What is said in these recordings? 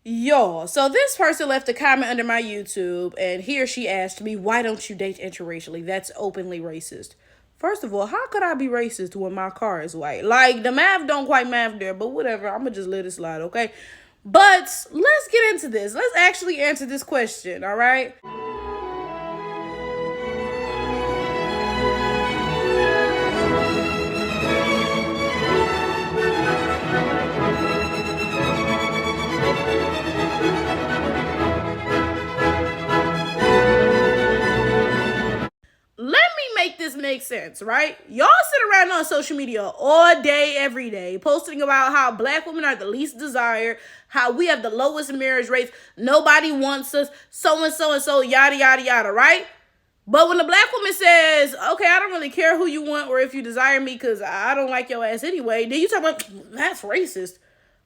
Y'all, so this person left a comment under my YouTube, and he or she asked me, why don't you date interracially? That's openly racist. First of all, how could I be racist when my car is white? Like, the math don't quite math there, but whatever. I'm gonna just let it slide, okay? But let's get into this. Let's actually answer this question, all right? Let me make this make sense, right? Y'all sit around on social media all day, every day, posting about how black women are the least desired, how we have the lowest marriage rates, nobody wants us, so and so, yada, yada, yada, right? But when the black woman says, okay, I don't really care who you want or if you desire me because I don't like your ass anyway, then you talk about, that's racist.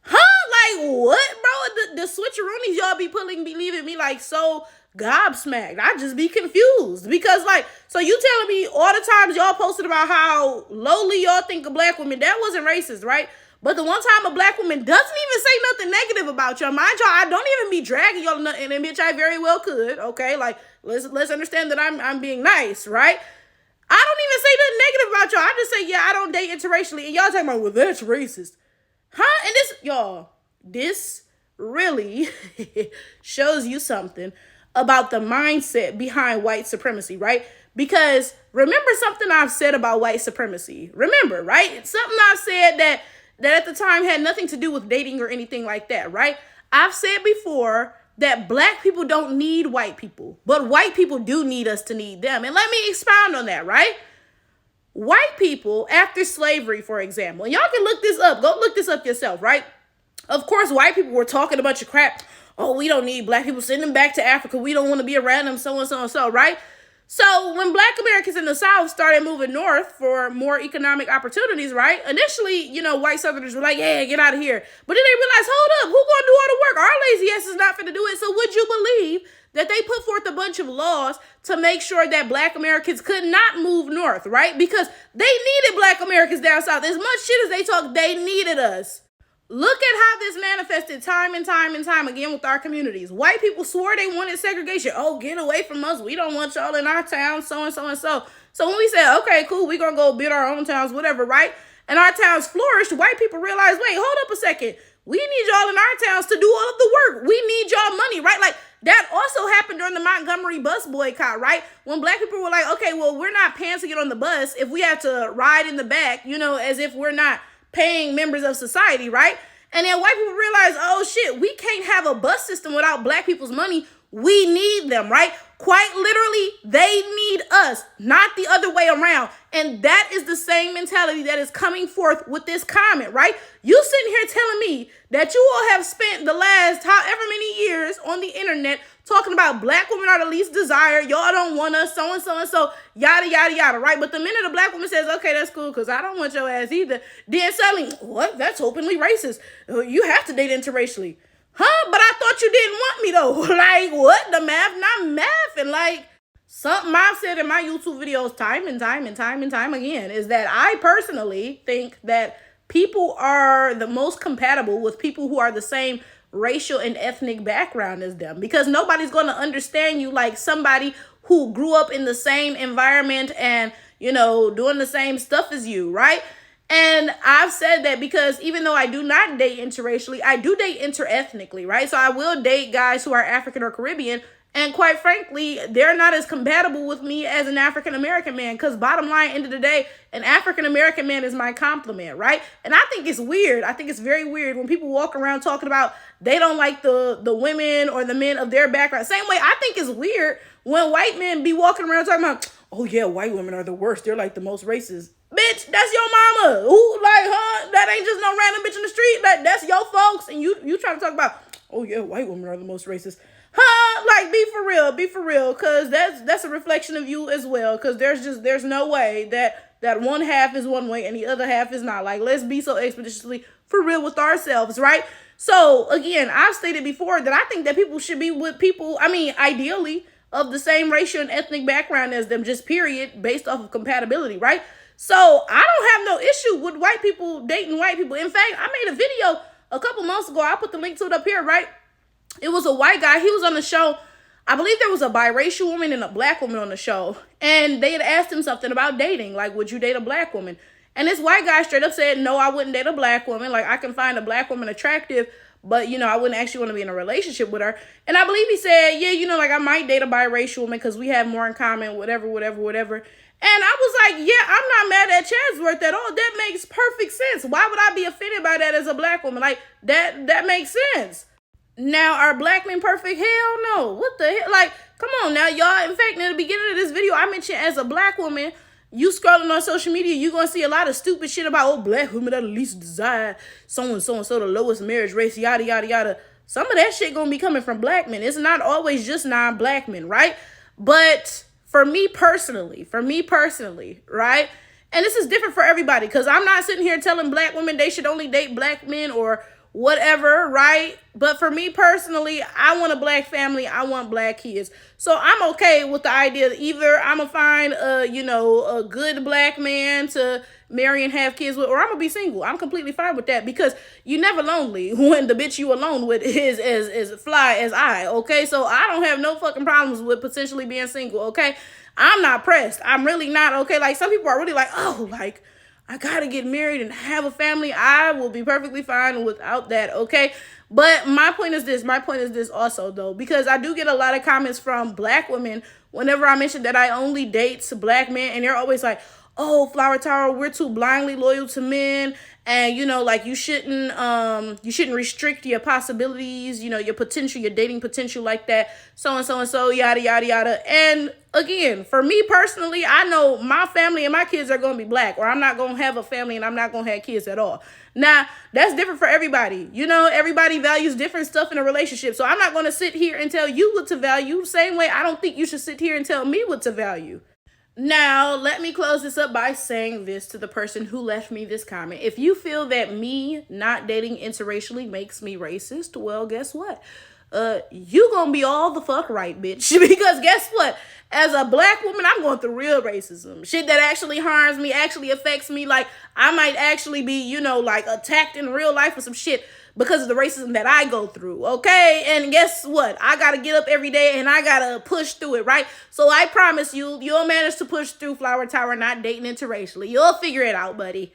Huh? Like, what, bro? The switcheroonies y'all be be leaving me like so gobsmacked. I just be confused because, like, so you telling me all the times y'all posted about how lowly y'all think of black women, that wasn't racist, right? But the one time a black woman doesn't even say nothing negative about y'all, mind y'all, I don't even be dragging y'all nothing, and bitch, I very well could. Okay, like let's understand that I'm being nice, right? I don't even say nothing negative about y'all. I just say, yeah, I don't date interracially, and y'all talking about, well, that's racist. Huh? And this really shows you something about the mindset behind white supremacy, right? Because remember something I've said about white supremacy. Remember, right? It's something I've said that at the time had nothing to do with dating or anything like that, right? I've said before that black people don't need white people, but white people do need us to need them. And let me expound on that, right? White people, after slavery, for example, and y'all can look this up, go look this up yourself, right? Of course, white people were talking a bunch of crap. Oh, we don't need black people. Send them back to Africa. We don't want to be around them, so and so and so, right? So when black Americans in the South started moving north for more economic opportunities, right? Initially, white Southerners were like, yeah, get out of here. But then they realized, hold up, who gonna do all the work? Our lazy ass is not gonna do it. So would you believe that they put forth a bunch of laws to make sure that black Americans could not move north, right? Because they needed black Americans down south. As much shit as they talk, they needed us. Look at how this manifested time and time and time again with our communities. White people swore they wanted segregation. Oh, get away from us. We don't want y'all in our town, so and so and so. So when we said, okay, cool, we're going to go build our own towns, whatever, right? And our towns flourished, white people realized, wait, hold up a second. We need y'all in our towns to do all of the work. We need y'all money, right? Like, that also happened during the Montgomery bus boycott, right? When black people were like, okay, well, we're not paying to get on the bus if we have to ride in the back, as if we're not paying members of society, right? And then white people realize, oh shit, we can't have a bus system without black people's money. We need them, right? Quite literally, they need us, not the other way around. And that is the same mentality that is coming forth with this comment, right? You sitting here telling me that you all have spent the last however many years on the internet talking about black women are the least desired. Y'all don't want us, so and so and so, yada, yada, yada, right? But the minute a black woman says, okay, that's cool because I don't want your ass either, then suddenly, what? That's openly racist. You have to date interracially. Huh? But I thought you didn't want me though. Like, what? The math, not math. And like, something I've said in my YouTube videos time and time again is that I personally think that people are the most compatible with people who are the same racial and ethnic background as them, because nobody's going to understand you like somebody who grew up in the same environment and, doing the same stuff as you, right? And I've said that because even though I do not date interracially, I do date interethnically, right? So I will date guys who are African or Caribbean. And quite frankly, they're not as compatible with me as an African-American man, because bottom line, end of the day, an African-American man is my compliment, right? And I think it's weird. I think it's very weird when people walk around talking about they don't like the women or the men of their background. Same way I think it's weird when white men be walking around talking about, oh yeah, white women are the worst. They're like the most racist. Bitch, that's your mama. Who, like, huh? That ain't just no random bitch in the street. That's your folks. And you trying to talk about, oh yeah, white women are the most racist. Huh? Like, be for real. Cause that's a reflection of you as well. Cause there's no way that one half is one way and the other half is not. Like, let's be so expeditiously for real with ourselves, right? So again, I've stated before that I think that people should be with people, ideally of the same racial and ethnic background as them, just period, based off of compatibility, right? So I don't have no issue with white people dating white people. In fact, I made a video a couple months ago. I'll put the link to it up here, right? It was a white guy. He was on the show. I believe there was a biracial woman and a black woman on the show. And they had asked him something about dating. Like, would you date a black woman? And this white guy straight up said, no, I wouldn't date a black woman. Like, I can find a black woman attractive, but, I wouldn't actually want to be in a relationship with her. And I believe he said, yeah, like, I might date a biracial woman because we have more in common, whatever, whatever, whatever. And I was like, yeah, I'm not mad at Chadsworth at all. That makes perfect sense. Why would I be offended by that as a black woman? Like, that makes sense. Now, are black men perfect? Hell no. What the hell? Like, come on now, y'all. In fact, in the beginning of this video, I mentioned as a black woman, you scrolling on social media, you're going to see a lot of stupid shit about, black women are the least desired, so-and-so, the lowest marriage rates, yada, yada, yada. Some of that shit going to be coming from black men. It's not always just non-black men, right? But for me personally, right? And this is different for everybody, because I'm not sitting here telling black women they should only date black men or whatever, right? But for me personally, I want a black family. I want black kids. So I'm okay with the idea that either I'm going to find a good black man to marry and have kids with, or I'm going to be single. I'm completely fine with that, because you're never lonely when the bitch you alone with is as fly as I, okay? So I don't have no fucking problems with potentially being single, okay? I'm not pressed. I'm really not, okay? Like, some people are really like, oh, like, I gotta get married and have a family. I will be perfectly fine without that, okay? But my point is this also, though, because I do get a lot of comments from black women whenever I mention that I only date black men, and they're always like, oh, Flower Tower, we're too blindly loyal to men, and, like, you shouldn't restrict your possibilities, your potential, your dating potential like that, so, yada, yada, yada. And again, for me personally, I know my family and my kids are going to be black, or I'm not going to have a family and I'm not going to have kids at all. Now, that's different for everybody. Everybody values different stuff in a relationship. So I'm not going to sit here and tell you what to value. Same way I don't think you should sit here and tell me what to value. Now, let me close this up by saying this to the person who left me this comment. If you feel that me not dating interracially makes me racist, well, guess what? You gonna be all the fuck right, bitch. Because guess what? As a black woman, I'm going through real racism. Shit that actually harms me, actually affects me. Like, I might actually be, like, attacked in real life or some shit because of the racism that I go through, okay? And guess what? I gotta get up every day and I gotta push through it, right? So I promise you, you'll manage to push through, Flower Tower, not dating interracially. You'll figure it out, buddy.